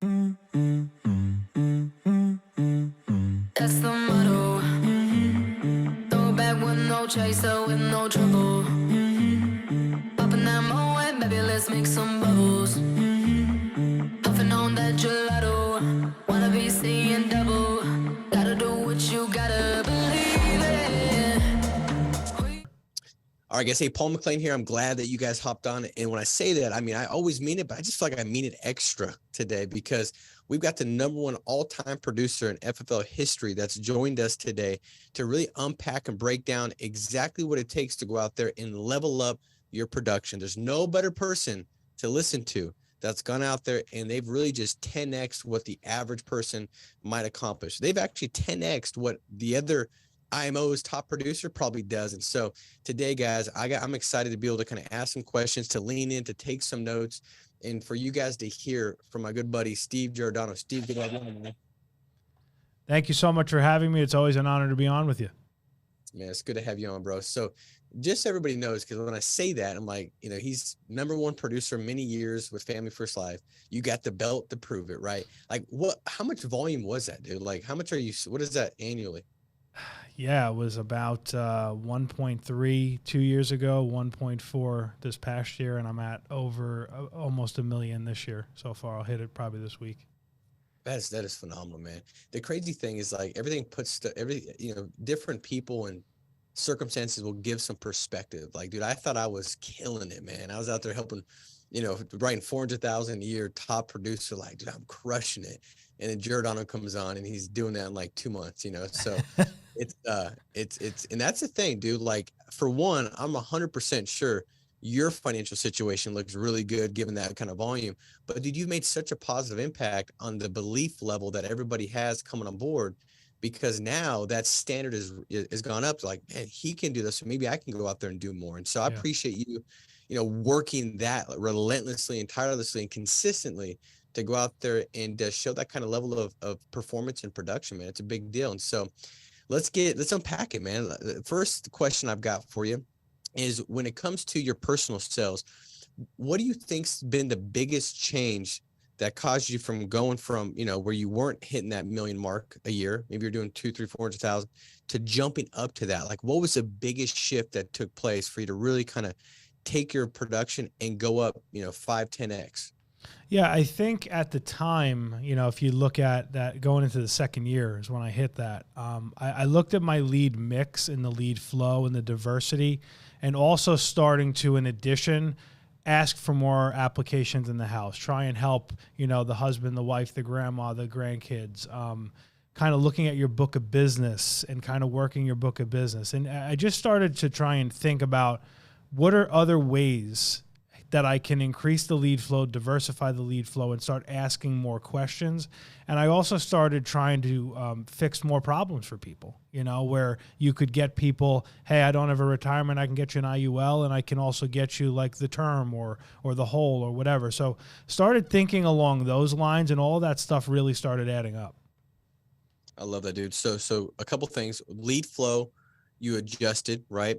That's the motto. Throw back with no chaser, with no trouble. Popping that moe, baby, let's make some bubbles. Puffing on that gelato. Wanna be seeing double. Gotta do what you gotta believe it. All right, guys. Hey, Paul McClain here. I'm glad that you guys hopped on. And when I say that, I mean, I always mean it, but I just feel like I mean it extra today because we've got the #1 all-time producer in FFL history that's joined us today to really unpack and break down exactly what it takes to go out there and level up your production. There's no better person to listen to that's gone out there and they've really just 10x what the average person might accomplish. They've actually 10x what the other IMO's top producer probably does. And so today, guys, I'm excited to be able to kind of ask some questions, to lean in, to take some notes, and for you guys to hear from my good buddy, Steve Giordano. Steve, good afternoon, man. Thank you so much for having me. It's always an honor to be on with you. Man, it's good to have you on, bro. So just so everybody knows, because when I say that, I'm like, he's #1 producer, many years with Family First Live. You got the belt to prove it, right? Like how much volume was that, dude? Like what is that annually? Yeah, it was about 1.3 2 years ago, 1.4 this past year, and I'm at over almost 1 million this year so far. I'll hit it probably this week. That is phenomenal, man. The crazy thing is like everything different people and circumstances will give some perspective. Like, dude, I thought I was killing it, man. I was out there helping, writing 400,000 a year, top producer. Like, dude, I'm crushing it. And then Giordano comes on and he's doing that in like 2 months, so it's, and that's the thing, dude. Like, for one, I'm 100% sure your financial situation looks really good given that kind of volume. But dude, you've made such a positive impact on the belief level that everybody has coming on board, because now that standard is gone up to like, man, he can do this. So maybe I can go out there and do more. And so I appreciate you, working that relentlessly and tirelessly and consistently to go out there and show that kind of level of performance and production, man. It's a big deal. And so let's unpack it, man. The first question I've got for you is, when it comes to your personal sales, what do you think's been the biggest change that caused you from going from, where you weren't hitting that million mark a year, maybe you're doing 200, 300, 400,000, to jumping up to that? Like, what was the biggest shift that took place for you to really kind of take your production and go up, 5, 10x? Yeah, I think at the time, if you look at that going into the second year is when I hit that. I looked at my lead mix and the lead flow and the diversity, and also starting to, in addition, ask for more applications in the house, try and help, the husband, the wife, the grandma, the grandkids, kind of looking at your book of business and kind of working your book of business. And I just started to try and think about what are other ways that I can increase the lead flow, diversify the lead flow, and start asking more questions. And I also started trying to fix more problems for people, where you could get people, hey, I don't have a retirement, I can get you an IUL, and I can also get you like the term or the whole or whatever. So started thinking along those lines, and all that stuff really started adding up. I love that, dude. So a couple things. Lead flow, you adjusted, right?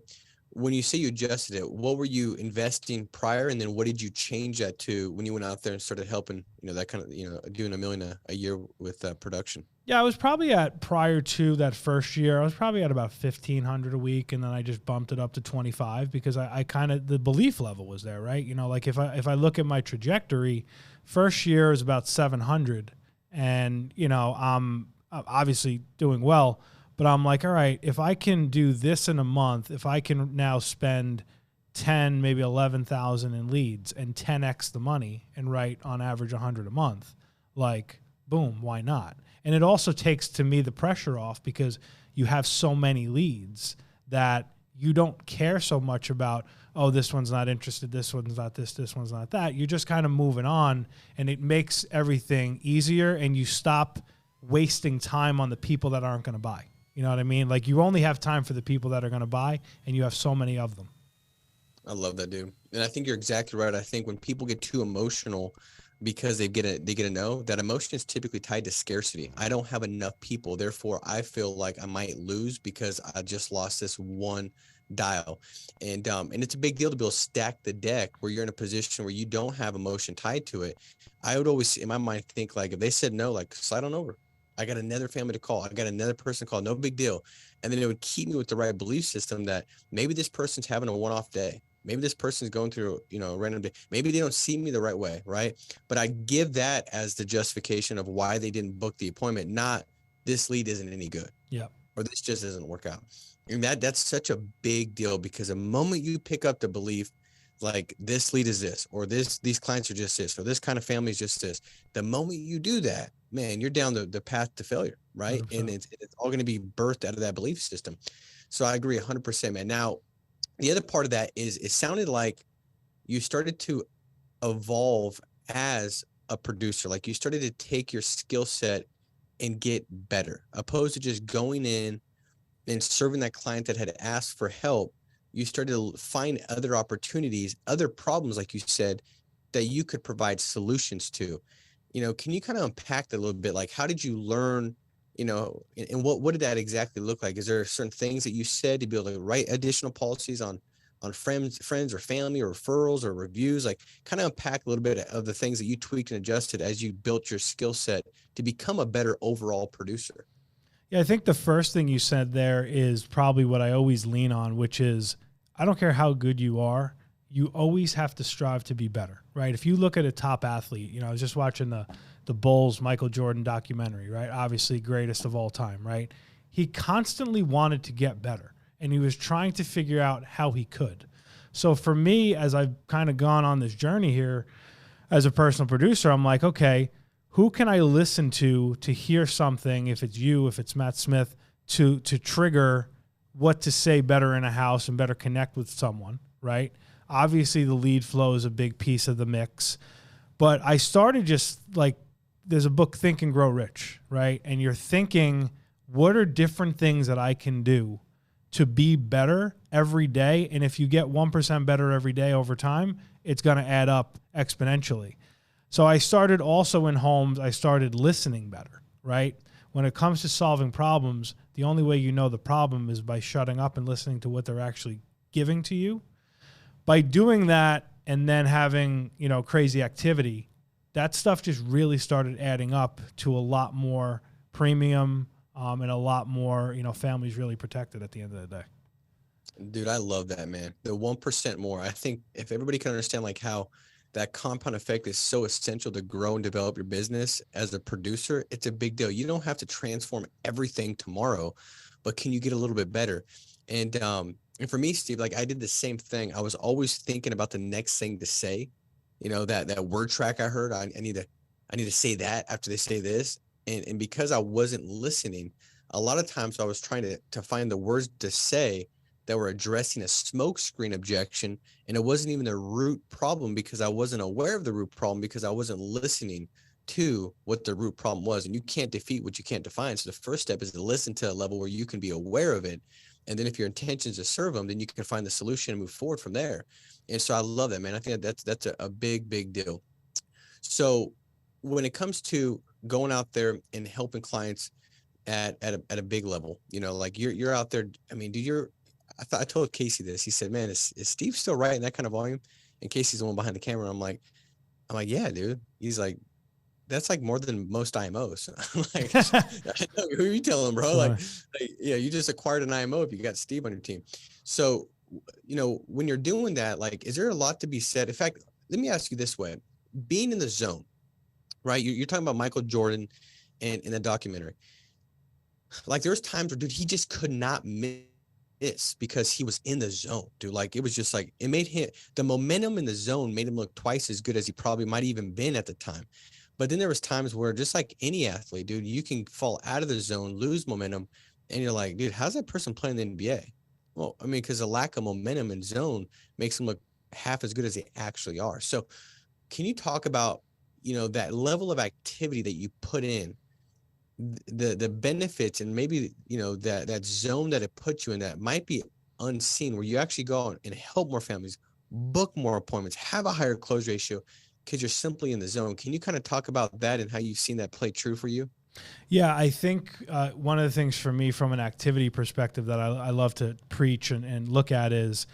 When you say you adjusted it, what were you investing prior? And then what did you change that to when you went out there and started helping, that kind of, doing $1 million a year with production? Yeah, I was probably prior to that first year, I was probably at about 1,500 a week. And then I just bumped it up to 25 because I kind of, the belief level was there, right? Like if I look at my trajectory, first year is about 700, and, I'm obviously doing well. But I'm like, all right, if I can do this in a month, if I can now spend 10, maybe 11,000 in leads and 10x the money and write on average 100 a month, like, boom, why not? And it also takes, to me, the pressure off, because you have so many leads that you don't care so much about, oh, this one's not interested, this one's not this one's not that. You're just kind of moving on, and it makes everything easier, and you stop wasting time on the people that aren't going to buy. You know what I mean? Like, you only have time for the people that are going to buy, and you have so many of them. I love that, dude. And I think you're exactly right. I think when people get too emotional because they get a no, that emotion is typically tied to scarcity. I don't have enough people, therefore I feel like I might lose because I just lost this one dial. And it's a big deal to be able to stack the deck where you're in a position where you don't have emotion tied to it. I would always, in my mind, think like, if they said no, like, slide on over. I got another family to call. I got another person to call. No big deal. And then it would keep me with the right belief system that maybe this person's having a one-off day. Maybe this person's going through, a random day. Maybe they don't see me the right way, right? But I give that as the justification of why they didn't book the appointment, not this lead isn't any good. Yeah. Or this just doesn't work out. And that's such a big deal, because the moment you pick up the belief, like this lead is this, or these clients are just this, or this kind of family is just this, the moment you do that, man, you're down the path to failure, right? 100%. And it's all going to be birthed out of that belief system. So I agree 100%, man. Now, the other part of that is it sounded like you started to evolve as a producer. Like you started to take your skill set and get better, opposed to just going in and serving that client that had asked for help. You started to find other opportunities, other problems, like you said, that you could provide solutions to. Can you kind of unpack that a little bit? Like, how did you learn, and what did that exactly look like? Is there certain things that you said to be able to write additional policies on friends or family, or referrals or reviews? Like, kind of unpack a little bit of the things that you tweaked and adjusted as you built your skill set to become a better overall producer. Yeah, I think the first thing you said there is probably what I always lean on, which is I don't care how good you are, you always have to strive to be better, right? If you look at a top athlete, I was just watching the Bulls Michael Jordan documentary, right? Obviously greatest of all time, right? He constantly wanted to get better, and he was trying to figure out how he could. So for me, as I've kind of gone on this journey here as a personal producer, I'm like, okay, who can I listen to hear something, if it's you, if it's Matt Smith, to trigger what to say better in a house and better connect with someone, right? Obviously, the lead flow is a big piece of the mix. But I started just like, there's a book, Think and Grow Rich, right? And you're thinking, what are different things that I can do to be better every day? And if you get 1% better every day over time, it's going to add up exponentially. So I started also in homes, I started listening better, right? When it comes to solving problems, the only way you know the problem is by shutting up and listening to what they're actually giving to you. By doing that and then having, crazy activity, that stuff just really started adding up to a lot more premium and a lot more, families really protected at the end of the day. Dude, I love that, man. The 1% more. I think if everybody can understand like how that compound effect is so essential to grow and develop your business as a producer, it's a big deal. You don't have to transform everything tomorrow, but can you get a little bit better? And for me, Steve, like I did the same thing. I was always thinking about the next thing to say, that word track I heard. I need to say that after they say this. And because I wasn't listening, a lot of times I was trying to find the words to say that were addressing a smokescreen objection, and it wasn't even the root problem, because I wasn't aware of the root problem, because I wasn't listening to what the root problem was. And you can't defeat what you can't define. So the first step is to listen to a level where you can be aware of it. And then if your intention is to serve them, then you can find the solution and move forward from there. And so I love that, man. I think that's a big, big deal. So when it comes to going out there and helping clients at a big level, like you're out there. I mean, dude, I told Casey this. He said, man, is Steve still writing that kind of volume? And Casey's the one behind the camera. I'm like, yeah, dude. He's like, that's like more than most IMOs. I'm like, who are you telling, bro? Like, yeah, you just acquired an IMO if you got Steve on your team. So, when you're doing that, like, is there a lot to be said? In fact, let me ask you this way. Being in the zone, right? You're talking about Michael Jordan and in the documentary. Like, there's times where, dude, he just could not miss because he was in the zone, dude. Like, it was just like, it made him, the momentum in the zone made him look twice as good as he probably might even been at the time. But then there was times where, just like any athlete, dude, you can fall out of the zone, lose momentum, and you're like, dude, how's that person playing in the NBA? Well, I mean, because the lack of momentum in zone makes them look half as good as they actually are. So can you talk about, that level of activity that you put in, the benefits, and maybe, that zone that it puts you in that might be unseen, where you actually go out and help more families, book more appointments, have a higher close ratio, because you're simply in the zone. Can you kind of talk about that and how you've seen that play true for you? Yeah, I think one of the things for me from an activity perspective that I love to preach and look at is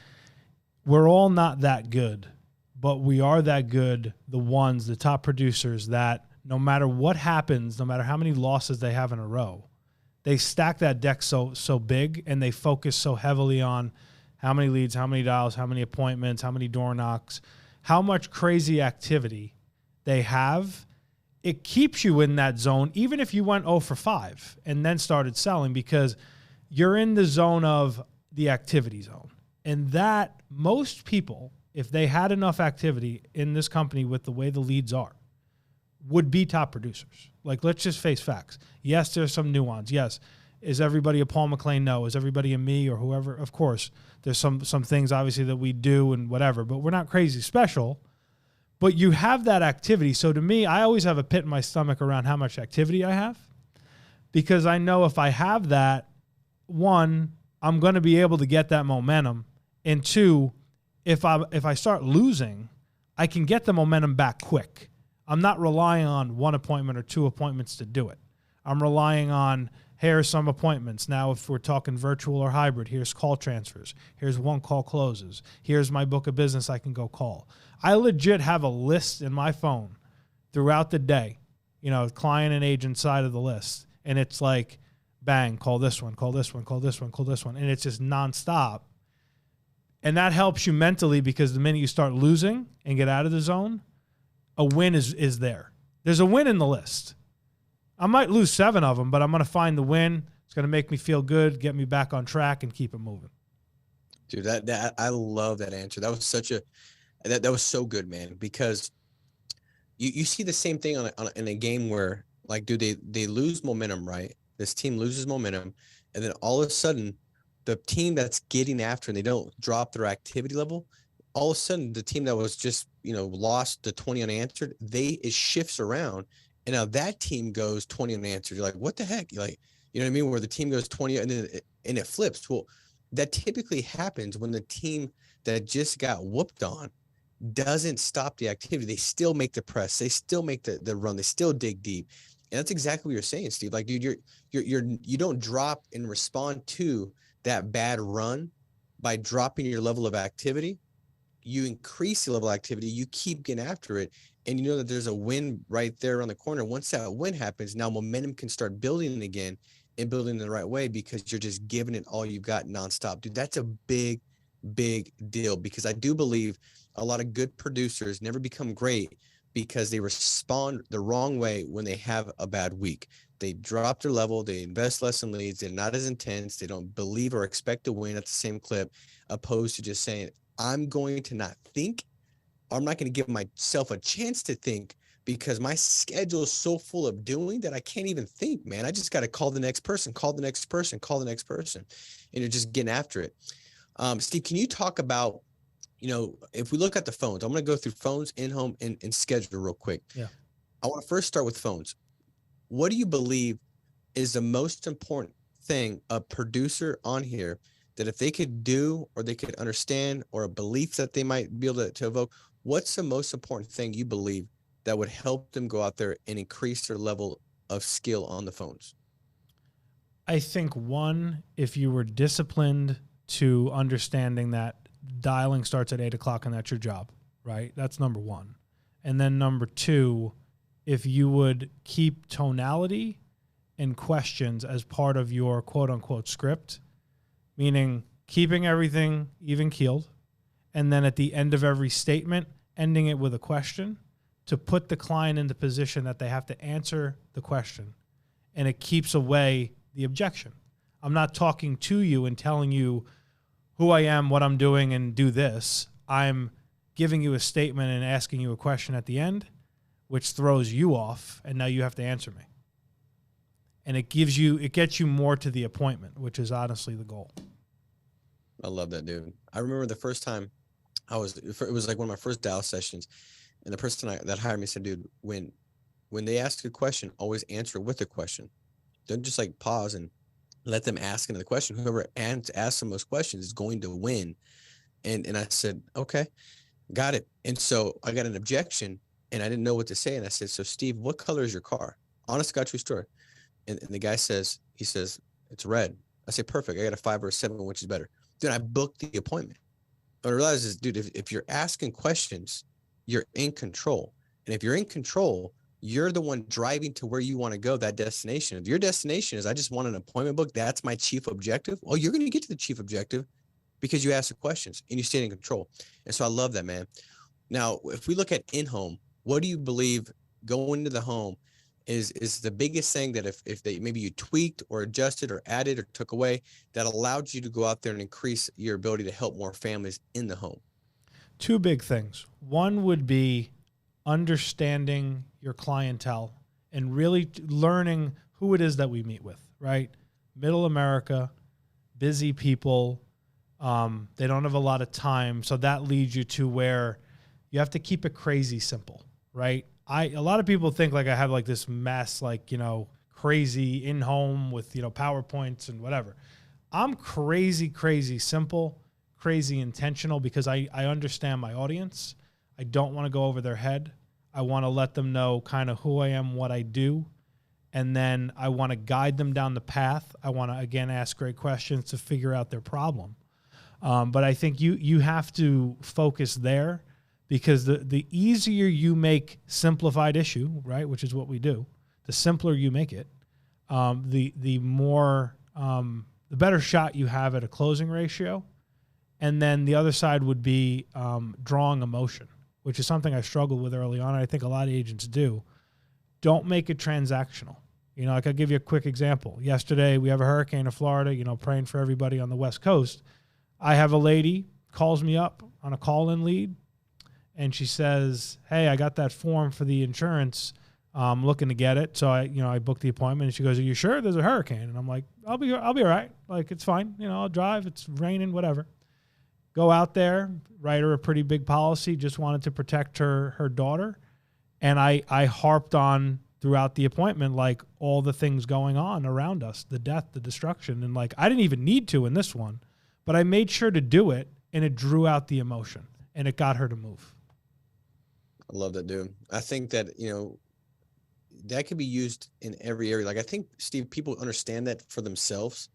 we're all not that good, but we are that good, the ones, the top producers that no matter what happens, no matter how many losses they have in a row, they stack that deck so big and they focus so heavily on how many leads, how many dials, how many appointments, how many door knocks, how much crazy activity they have. It keeps you in that zone, even if you went 0 for 5 and then started selling, because you're in the zone of the activity zone. And that most people, if they had enough activity in this company with the way the leads are, would be top producers. Like, let's just face facts. Yes, there's some nuance. Yes. Is everybody a Paul McClain? No. Is everybody a me or whoever? Of course. There's some things obviously that we do and whatever, but we're not crazy special. But you have that activity. So to me, I always have a pit in my stomach around how much activity I have, because I know if I have that, one, I'm going to be able to get that momentum. And two, if I start losing, I can get the momentum back quick. I'm not relying on 1 appointment or 2 appointments to do it. I'm relying on, here are some appointments. Now, if we're talking virtual or hybrid, here's call transfers. Here's 1 call closes. Here's my book of business I can go call. I legit have a list in my phone throughout the day, client and agent side of the list. And it's like, bang, call this one, call this one, call this one, call this one. And it's just nonstop. And that helps you mentally, because the minute you start losing and get out of the zone, a win is there. There's a win in the list. I might lose 7 of them, but I'm going to find the win. It's going to make me feel good, get me back on track, and keep it moving. Dude, that I love that answer. That was that was so good, man, because you see the same thing in a game where, like, dude, they lose momentum, right? This team loses momentum, and then all of a sudden, the team that's getting after and they don't drop their activity level, all of a sudden the team that was just, lost the 20 unanswered, it shifts around. And now that team goes 20 unanswered. You're like, what the heck? You're like, you know what I mean? Where the team goes 20 and then it flips. Well, that typically happens when the team that just got whooped on doesn't stop the activity. They still make the press. They still make the run. They still dig deep. And that's exactly what you're saying, Steve. Like, dude, you don't drop and respond to that bad run by dropping your level of activity. You increase the level of activity, you keep getting after it, and you know that there's a win right there on the corner. Once that win happens, now momentum can start building again, and building in the right way, because you're just giving it all you've got nonstop. Dude, that's a big, big deal, because I do believe a lot of good producers never become great because they respond the wrong way when they have a bad week. They drop their level, they invest less in leads, they're not as intense, they don't believe or expect to win at the same clip, opposed to just saying, I'm going to not think, I'm not going to give myself a chance to think, because my schedule is so full of doing that I can't even think, man. I just got to call the next person, call the next person, call the next person. And you're just getting after it. Steve, can you talk about, if we look at the phones, I'm going to go through phones, in-home, and schedule real quick. Yeah. I want to first start with phones. What do you believe is the most important thing a producer on here that if they could do, or they could understand, or a belief that they might be able to evoke, what's the most important thing you believe that would help them go out there and increase their level of skill on the phones? I think, one, if you were disciplined to understanding that dialing starts at 8 o'clock and that's your job, right? That's number one. And then number two, if you would keep tonality and questions as part of your quote unquote script, meaning keeping everything even keeled, and then at the end of every statement, ending it with a question to put the client in the position that they have to answer the question, and it keeps away the objection. I'm not talking to you and telling you who I am, what I'm doing, and do this. I'm giving you a statement and asking you a question at the end, which throws you off, and now you have to answer me. And it gets you more to the appointment, which is honestly the goal. I love that, dude. I remember the first time it was like one of my first dial sessions, and the person that hired me said, dude, when they ask a question, always answer with a question. Don't just like pause and let them ask another question. Whoever asks the most questions is going to win. And I said, okay, got it. And so I got an objection and I didn't know what to say. And I said, so Steve, what color is your car? honest to God, true story. And the guy says, it's red. I say, perfect. I got a 5 or a 7, which is better. Dude, I booked the appointment. What I realized is, dude, if you're asking questions, you're in control. And if you're in control, you're the one driving to where you want to go, that destination. If your destination is, I just want an appointment book, that's my chief objective. Well, you're going to get to the chief objective because you ask the questions and you stay in control. And so I love that, man. Now, if we look at in-home, what do you believe going into the home is the biggest thing that if they maybe you tweaked or adjusted or added or took away that allowed you to go out there and increase your ability to help more families in the home? Two big things. One would be understanding your clientele and really learning who it is that we meet with, right? Middle America, busy people. They don't have a lot of time. So that leads you to where you have to keep it crazy simple, right? A lot of people think like I have like this mess, like, crazy in home with, PowerPoints and whatever. I'm crazy simple, crazy intentional because I understand my audience. I don't want to go over their head. I want to let them know kind of who I am, what I do. And then I want to guide them down the path. I want to, again, ask great questions to figure out their problem. But I think you have to focus there because the easier you make simplified issue, right, which is what we do, the simpler you make it, the more, the better shot you have at a closing ratio. And then the other side would be drawing emotion, which is something I struggled with early on. And I think a lot of agents do. Don't make it transactional. Like I'll give you a quick example. Yesterday, we have a hurricane in Florida, praying for everybody on the West Coast. I have a lady calls me up on a call-in lead, and she says, hey, I got that form for the insurance. I'm looking to get it. So I booked the appointment, and she goes, are you sure there's a hurricane? And I'm like, I'll be all right. Like, it's fine. I'll drive. It's raining, whatever. Go out there, write her a pretty big policy, just wanted to protect her daughter. And I harped on throughout the appointment, like all the things going on around us, the death, the destruction. And like, I didn't even need to in this one, but I made sure to do it, and it drew out the emotion and it got her to move. I love that, dude. I think that, that could be used in every area. Like, I think, Steve, people understand that for themselves.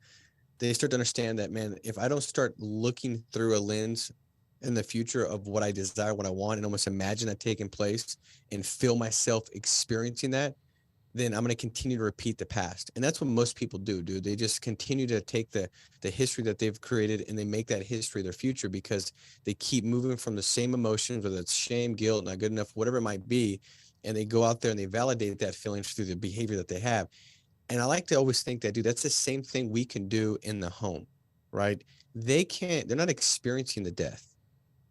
They start to understand that, man, if I don't start looking through a lens in the future of what I desire, what I want, and almost imagine that taking place and feel myself experiencing that, then I'm going to continue to repeat the past. And that's what most people do, dude. They just continue to take the history that they've created and they make that history their future because they keep moving from the same emotions, whether it's shame, guilt, not good enough, whatever it might be. And they go out there and they validate that feeling through the behavior that they have. And I like to always think that, dude, that's the same thing we can do in the home, right? They're not experiencing the death.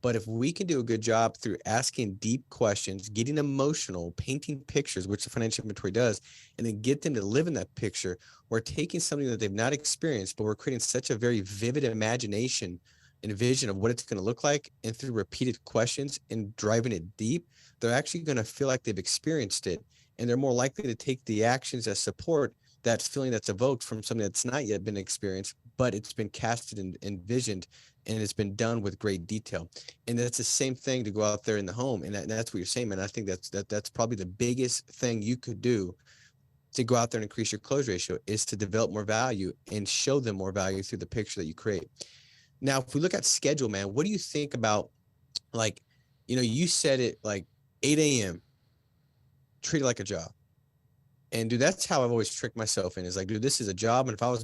But if we can do a good job through asking deep questions, getting emotional, painting pictures, which the financial inventory does, and then get them to live in that picture, we're taking something that they've not experienced, but we're creating such a very vivid imagination and vision of what it's going to look like. And through repeated questions and driving it deep, they're actually going to feel like they've experienced it. And they're more likely to take the actions that support that feeling that's evoked from something that's not yet been experienced, but it's been casted and envisioned, and it's been done with great detail. And that's the same thing to go out there in the home. And that's what you're saying, man. I think that's probably the biggest thing you could do to go out there and increase your close ratio is to develop more value and show them more value through the picture that you create. Now, if we look at schedule, man, what do you think about, like, you said it like 8 a.m., treat it like a job. And dude, that's how I've always tricked myself in is like, dude, this is a job. And if I was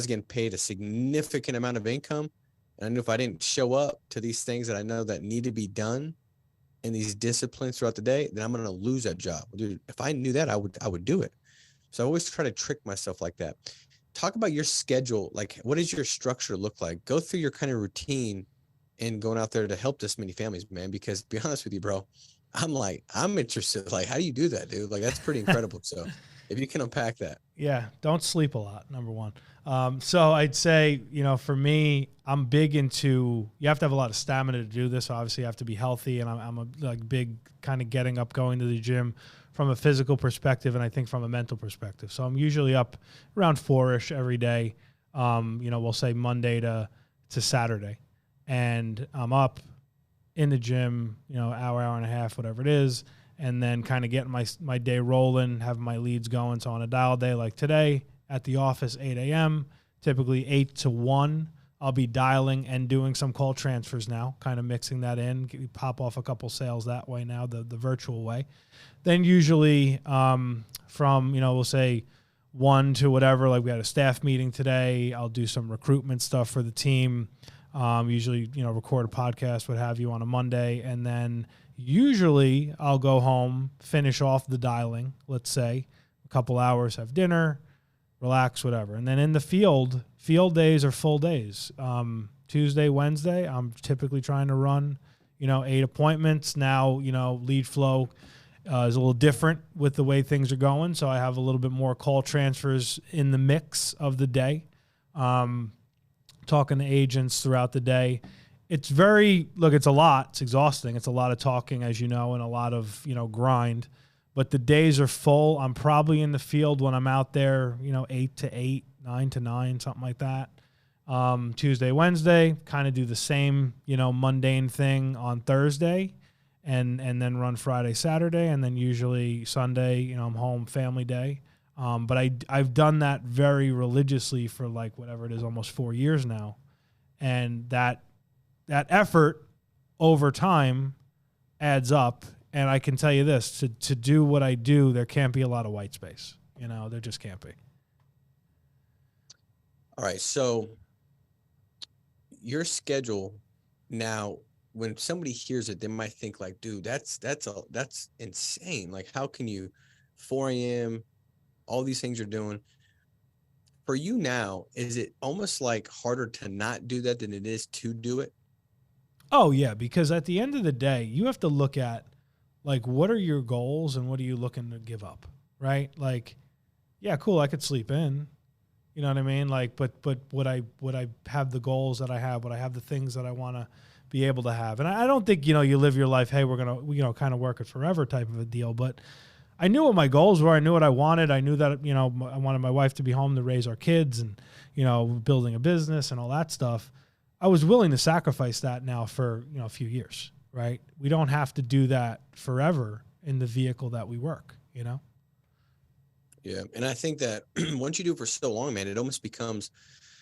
getting paid a significant amount of income, and I knew if I didn't show up to these things that I know that need to be done in these disciplines throughout the day, then I'm going to lose that job. Dude, if I knew that, I would do it. So I always try to trick myself like that. Talk about your schedule. Like, what does your structure look like? Go through your kind of routine and going out there to help this many families, man, because to be honest with you, bro, I'm interested. Like, how do you do that, dude? Like, that's pretty incredible. So if you can unpack that. Yeah. Don't sleep a lot. Number one. So I'd say, for me, I'm big into, you have to have a lot of stamina to do this. Obviously you have to be healthy, and I'm a like big kind of getting up, going to the gym from a physical perspective. And I think from a mental perspective. So I'm usually up around 4-ish every day. We'll say Monday to Saturday, and I'm up in the gym, hour and a half, whatever it is. and then kind of getting my day rolling, having my leads going. So on a dial day like today at the office, 8 a.m., typically 8 to 1, I'll be dialing and doing some call transfers now, kind of mixing that in, pop off a couple sales that way now, the virtual way. Then usually from, we'll say 1 to whatever, like we had a staff meeting today, I'll do some recruitment stuff for the team. Usually, record a podcast, what have you, on a Monday. And then usually I'll go home, finish off the dialing, let's say, a couple hours, have dinner, relax, whatever. And then in the field days are full days. Tuesday, Wednesday, I'm typically trying to run, 8 appointments. Now, lead flow is a little different with the way things are going. So I have a little bit more call transfers in the mix of the day. Talking to agents throughout the day. It's it's a lot. It's exhausting. It's a lot of talking, as you know, and a lot of, grind. But the days are full. I'm probably in the field when I'm out there, 8 to 8, 9 to 9, something like that. Tuesday, Wednesday, kind of do the same, mundane thing on Thursday and then run Friday, Saturday. And then usually Sunday, I'm home, family day. But I've done that very religiously for like whatever it is, almost 4 years now. And that effort over time adds up. And I can tell you this, to do what I do, there can't be a lot of white space. There just can't be. All right. So your schedule now, when somebody hears it, they might think like, dude, that's insane. Like, how can you 4 a.m., all these things you're doing? For you now, is it almost like harder to not do that than it is to do it? Oh, yeah, because at the end of the day, you have to look at, like, what are your goals and what are you looking to give up, right? Like, yeah, cool, I could sleep in, you know what I mean? Like, but would I have the goals that I have? Would I have the things that I want to be able to have? And I don't think, you live your life, hey, we're going to, kind of work it forever type of a deal, but I knew what my goals were. I knew what I wanted. I knew that, I wanted my wife to be home to raise our kids and, building a business and all that stuff. I was willing to sacrifice that now for, a few years, right? We don't have to do that forever in the vehicle that we work, Yeah. And I think that once you do it for so long, man, it almost becomes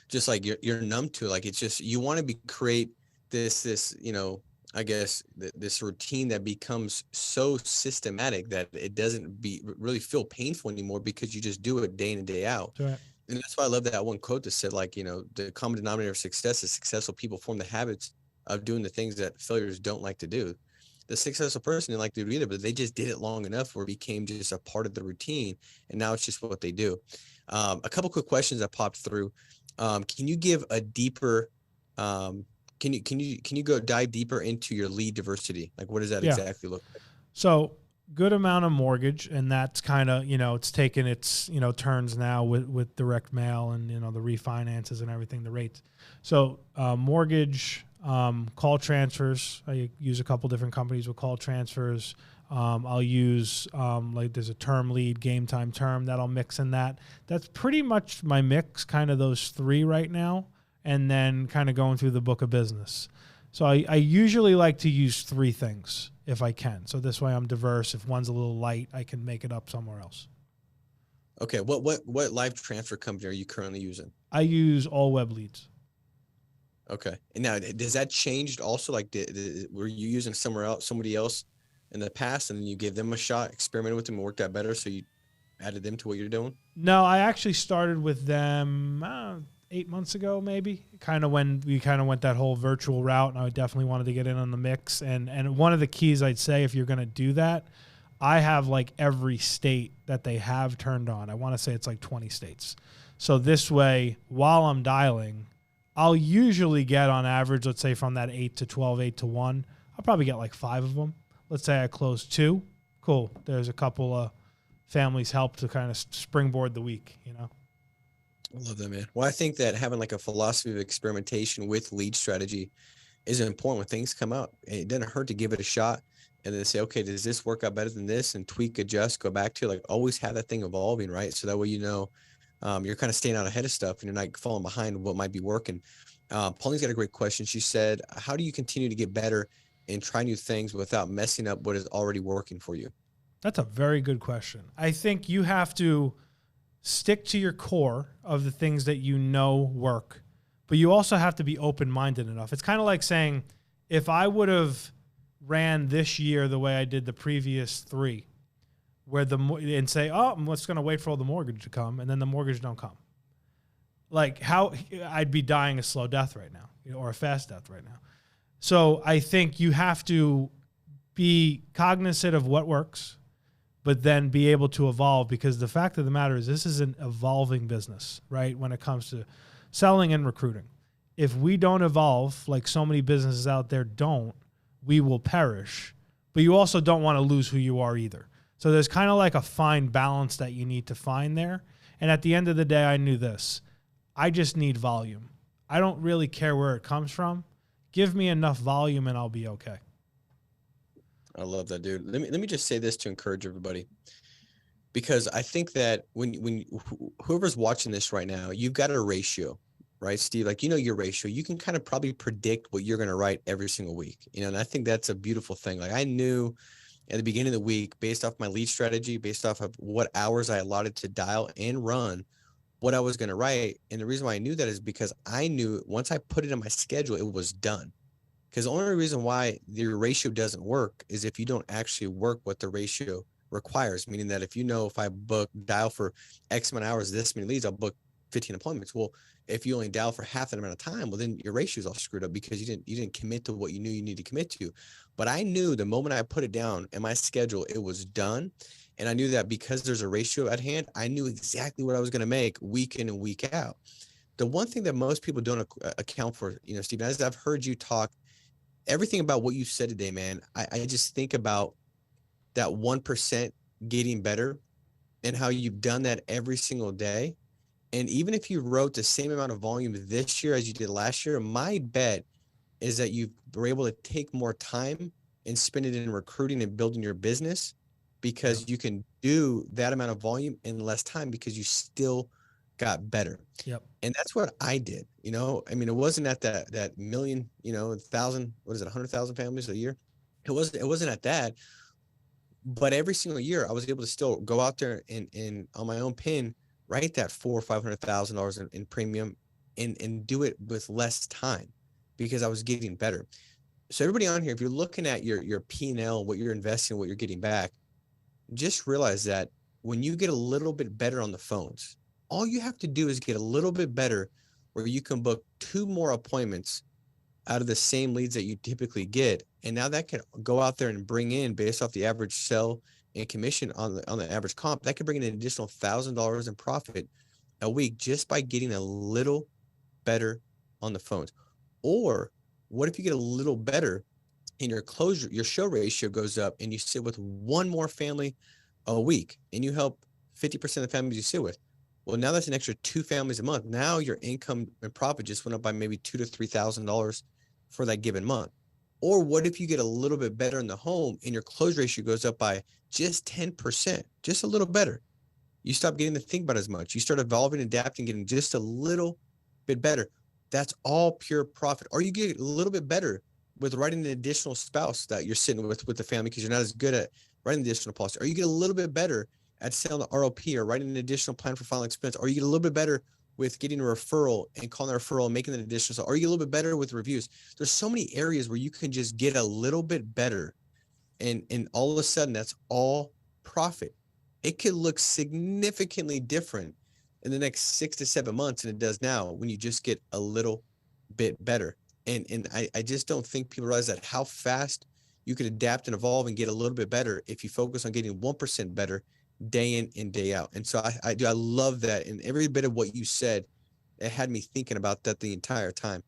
just like you're numb to it. Like, it's just, you want to create this, I guess this routine that becomes so systematic that it doesn't really feel painful anymore because you just do it day in and day out. Right. And that's why I love that one quote that said, like, the common denominator of success is successful people form the habits of doing the things that failures don't like to do. The successful person didn't like to do it either, but they just did it long enough where it became just a part of the routine. And now it's just what they do. A couple quick questions that popped through. Can you give a deeper, can you go dive deeper into your lead diversity? Like, what does that exactly look like? So good amount of mortgage, and that's kind of, it's taken its, turns now with direct mail and, the refinances and everything, the rates. So mortgage, call transfers. I use a couple different companies with call transfers. I'll use like there's a term lead, game time term that I'll mix in that. That's pretty much my mix, kind of those three right now. And then kind of going through the book of business. So I usually like to use 3 things if I can. So this way I'm diverse. If one's a little light, I can make it up somewhere else. Okay. What live transfer company are you currently using? I use All Web Leads. Okay. And now, does that change also? Like, were you using somebody else in the past, and then you gave them a shot, experimented with them, and worked out better, so you added them to what you're doing? No, I actually started with them 8 months ago, maybe, kind of when we kind of went that whole virtual route, and I definitely wanted to get in on the mix. And one of the keys I'd say, if you're going to do that, I have like every state that they have turned on. I want to say it's like 20 states. So this way, while I'm dialing, I'll usually get on average, let's say from that 8 to 12, 8 to 1, I'll probably get like 5 of them. Let's say I close 2. Cool. There's a couple of families help to kind of springboard the week, I love that, man. Well, I think that having like a philosophy of experimentation with lead strategy is important when things come up. It doesn't hurt to give it a shot and then say, okay, does this work out better than this? And tweak, adjust, go back to, like, always have that thing evolving, right? So that way, you're kind of staying out ahead of stuff and you're not falling behind what might be working. Pauline's got a great question. She said, how do you continue to get better and try new things without messing up what is already working for you? That's a very good question. I think you have to stick to your core of the things that you know work, but you also have to be open-minded enough. It's kind of like saying, if I would have ran this year the way I did the previous 3, where and say, oh, I'm just going to wait for all the mortgage to come, and then the mortgage don't come. Like, how I'd be dying a slow death right now, or a fast death right now. So I think you have to be cognizant of what works, but then be able to evolve, because the fact of the matter is this is an evolving business, right? When it comes to selling and recruiting. If we don't evolve, like so many businesses out there don't, we will perish. But you also don't want to lose who you are either. So there's kind of like a fine balance that you need to find there. And at the end of the day, I knew this. I just need volume. I don't really care where it comes from. Give me enough volume and I'll be okay. I love that, dude. Let me just say this to encourage everybody, because I think that when whoever's watching this right now, you've got a ratio, right, Steve? Like, your ratio. You can kind of probably predict what you're going to write every single week, and I think that's a beautiful thing. Like, I knew at the beginning of the week, based off my lead strategy, based off of what hours I allotted to dial and run, what I was going to write. And the reason why I knew that is because I knew once I put it in my schedule, it was done. Because the only reason why your ratio doesn't work is if you don't actually work what the ratio requires, meaning that if I dial for X amount of hours, this many leads, I'll book 15 appointments. Well, if you only dial for half that amount of time, well, then your ratio is all screwed up because you didn't commit to what you knew you need to commit to. But I knew the moment I put it down in my schedule, it was done. And I knew that because there's a ratio at hand, I knew exactly what I was going to make week in and week out. The one thing that most people don't account for, Steve, as I've heard you talk, everything about what you said today, man, I just think about that 1% getting better and how you've done that every single day. And even if you wrote the same amount of volume this year as you did last year, my bet is that you were able to take more time and spend it in recruiting and building your business, because you can do that amount of volume in less time because you still got better. Yep. And that's what I did. It wasn't at that million, 1,000, 100,000 families a year. It wasn't at that, but every single year I was able to still go out there and on my own pen, write that $400,000 or $500,000 in premium and do it with less time because I was getting better. So everybody on here, if you're looking at your P&L, what you're investing, what you're getting back, just realize that when you get a little bit better on the phones, all you have to do is get a little bit better where you can book 2 more appointments out of the same leads that you typically get. And now that can go out there and bring in, based off the average sell and commission on the average comp, that could bring in an additional $1,000 in profit a week just by getting a little better on the phones. Or what if you get a little better in your show ratio goes up and you sit with 1 more family a week and you help 50% of the families you sit with? Well, now that's an extra 2 families a month. Now your income and profit just went up by maybe $2,000 to $3,000 for that given month. Or what if you get a little bit better in the home and your close ratio goes up by just 10%, just a little better? You stop getting to think about it as much. You start evolving, adapting, getting just a little bit better. That's all pure profit. Or you get a little bit better with writing an additional spouse that you're sitting with the family because you're not as good at writing the additional policy. Or you get a little bit better at selling the ROP or writing an additional plan for final expense. Or you get a little bit better with getting a referral and calling a referral and making an additional. Or you get a little bit better with reviews. There's so many areas where you can just get a little bit better. And all of a sudden, that's all profit. It could look significantly different in the next 6 to 7 months than it does now when you just get a little bit better. And I just don't think people realize that how fast you could adapt and evolve and get a little bit better if you focus on getting 1% better day in and day out. And so I love that. And every bit of what you said, it had me thinking about that the entire time.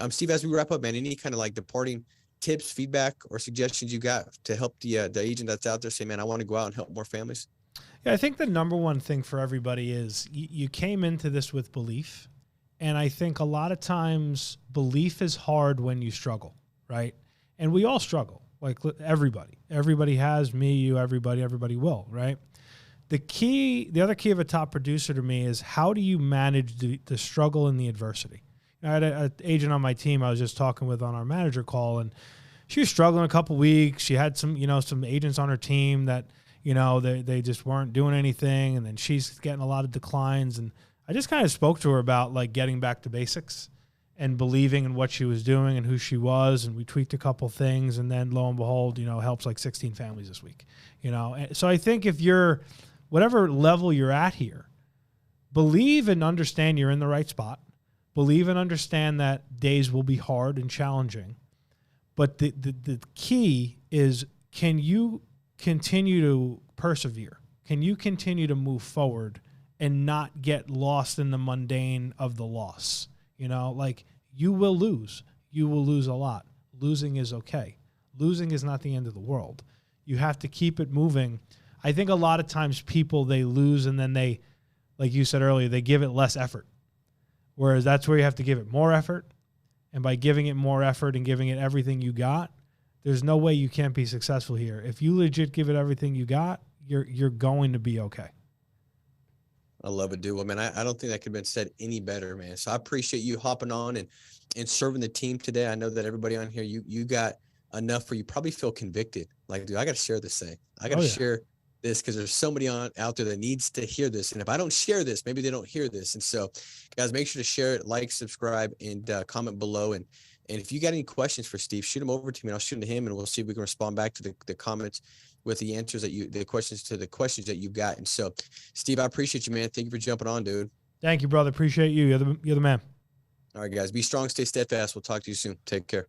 Steve, as we wrap up, man, any kind of like departing tips, feedback, or suggestions you got to help the agent that's out there say, man, I want to go out and help more families? Yeah, I think the number one thing for everybody is you came into this with belief. And I think a lot of times belief is hard when you struggle, right? And we all struggle, like everybody has, me, you, everybody will, right? The other key of a top producer to me is how do you manage the struggle and the adversity? I had an agent on my team I was just talking with on our manager call, and she was struggling a couple weeks. She had some agents on her team that, you know, they just weren't doing anything. And then she's getting a lot of declines. And I just kind of spoke to her about like getting back to basics and believing in what she was doing and who she was. And we tweaked a couple things, and then lo and behold, you know, helps like 16 families this week, you know? And so I think if you're, whatever level you're at here, believe and understand you're in the right spot. Believe and understand that days will be hard and challenging. But the key is, can you continue to persevere? Can you continue to move forward and not get lost in the mundane of the loss? You know, like, you will lose. You will lose a lot. Losing is okay. Losing is not the end of the world. You have to keep it moving. I think a lot of times people, they lose and then they, like you said earlier, they give it less effort. Whereas that's where you have to give it more effort. And by giving it more effort and giving it everything you got, there's no way you can't be successful here. If you legit give it everything you got, you're going to be okay. I love it, dude. Well, man, I don't think that could have been said any better, man. So I appreciate you hopping on and serving the team today. I know that everybody on here, you got enough where you probably feel convicted. Like, dude, I got to share this thing. I got to share this because there's somebody out there that needs to hear this. And if I don't share this, maybe they don't hear this. And so, guys, make sure to share it, like, subscribe, and comment below. And if you got any questions for Steve, shoot them over to me, and I'll shoot them to him, and we'll see if we can respond back to the comments with the answers the questions that you've got. And so, Steve, I appreciate you, man. Thank you for jumping on, dude. Thank you, brother. Appreciate you. You're the man. All right, guys, be strong, stay steadfast. We'll talk to you soon. Take care.